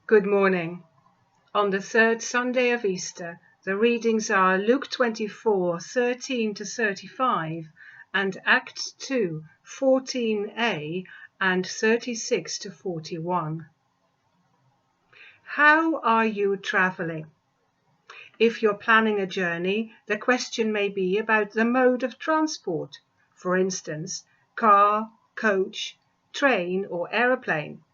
Good morning. On the third Sunday of Easter, the readings are Luke 24:13-35 and Acts 2:14a and 36-41. How are you traveling? If you're planning a journey, the question may be about the mode of transport. For instance, car, coach, train or aeroplane.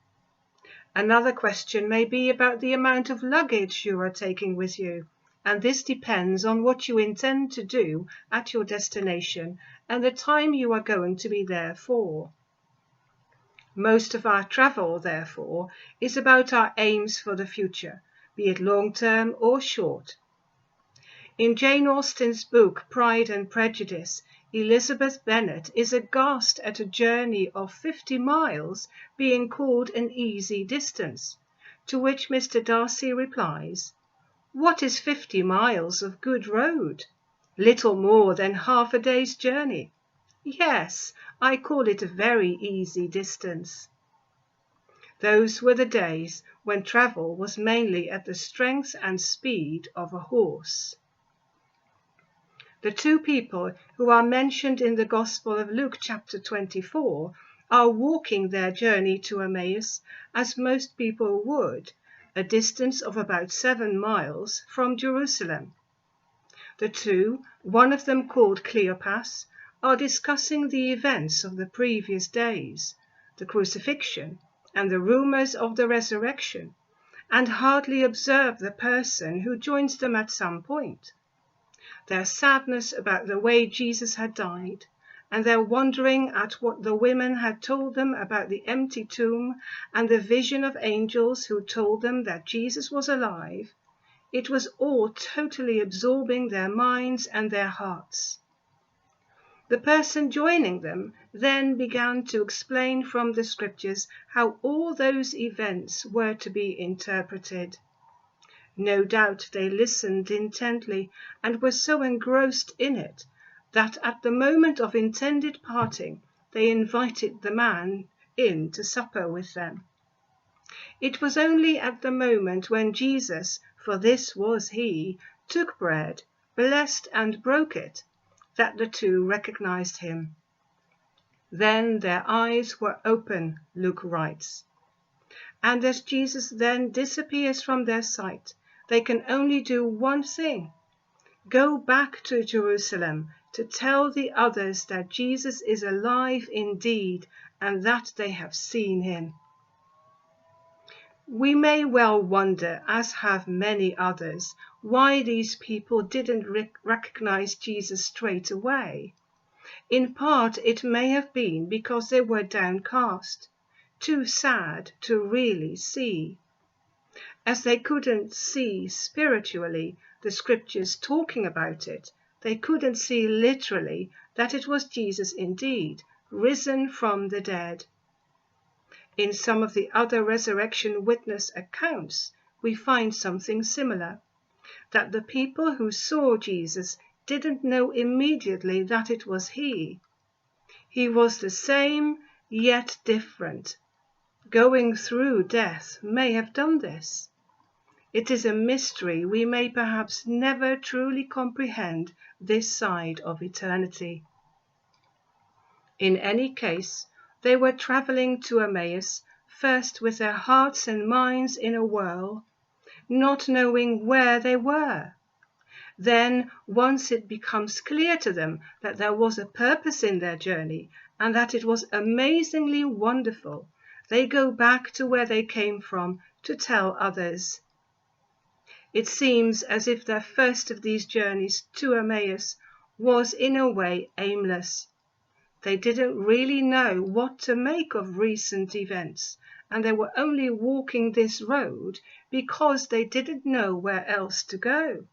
Another question may be about the amount of luggage you are taking with you, and this depends on what you intend to do at your destination and the time you are going to be there for. Most of our travel, therefore, is about our aims for the future, be it long-term or short. In Jane Austen's book Pride and Prejudice, Elizabeth Bennet is aghast at a journey of 50 miles being called an easy distance, to which Mr. Darcy replies, "What is 50 miles of good road? Little more than half a day's journey. Yes, I call it a very easy distance." Those were the days when travel was mainly at the strength and speed of a horse. The two people who are mentioned in the Gospel of Luke chapter 24 are walking their journey to Emmaus as most people would, a distance of about 7 miles from Jerusalem. The two, one of them called Cleopas, are discussing the events of the previous days, the crucifixion and the rumors of the resurrection, and hardly observe the person who joins them at some point. Their sadness about the way Jesus had died, and their wondering at what the women had told them about the empty tomb and the vision of angels who told them that Jesus was alive, it was all totally absorbing their minds and their hearts. The person joining them then began to explain from the scriptures how all those events were to be interpreted. No doubt they listened intently and were so engrossed in it that at the moment of intended parting they invited the man in to supper with them. It was only at the moment when Jesus, for this was he, took bread, blessed and broke it, that the two recognized him. Then their eyes were open, Luke writes. And as Jesus then disappears from their sight, they can only do one thing: go back to Jerusalem to tell the others that Jesus is alive indeed and that they have seen him. We may well wonder, as have many others, why these people didn't recognize Jesus straight away. In part, it may have been because they were downcast, too sad to really see. As they couldn't see spiritually the scriptures talking about it, they couldn't see literally that it was Jesus indeed, risen from the dead. In some of the other resurrection witness accounts, we find something similar, that the people who saw Jesus didn't know immediately that it was he. He was the same, yet different. Going through death may have done this. It is a mystery we may perhaps never truly comprehend this side of eternity. In any case, they were traveling to Emmaus, first with their hearts and minds in a whirl, not knowing where they were. Then, once it becomes clear to them that there was a purpose in their journey and that it was amazingly wonderful, they go back to where they came from to tell others. It seems as if their first of these journeys to Emmaus was in a way aimless. They didn't really know what to make of recent events, and they were only walking this road because they didn't know where else to go.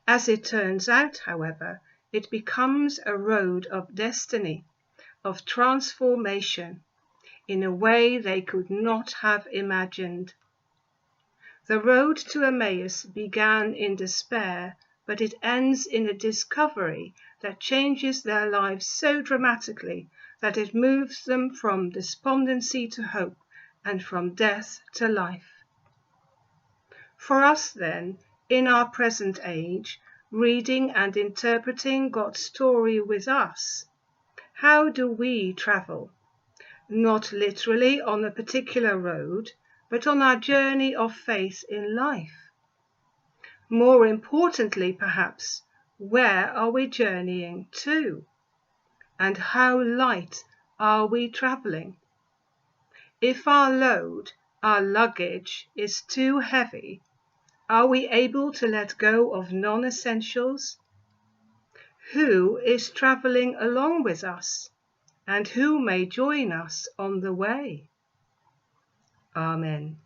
As it turns out, however, it becomes a road of destiny, of transformation, in a way they could not have imagined. The road to Emmaus began in despair, but it ends in a discovery that changes their lives so dramatically that it moves them from despondency to hope and from death to life. For us then, in our present age, reading and interpreting God's story with us, how do we travel? Not literally on a particular road, but on our journey of faith in life. More importantly, perhaps, where are we journeying to? And how light are we traveling? If our load, our luggage, is too heavy, are we able to let go of non-essentials? Who is traveling along with us, and who may join us on the way? Amen.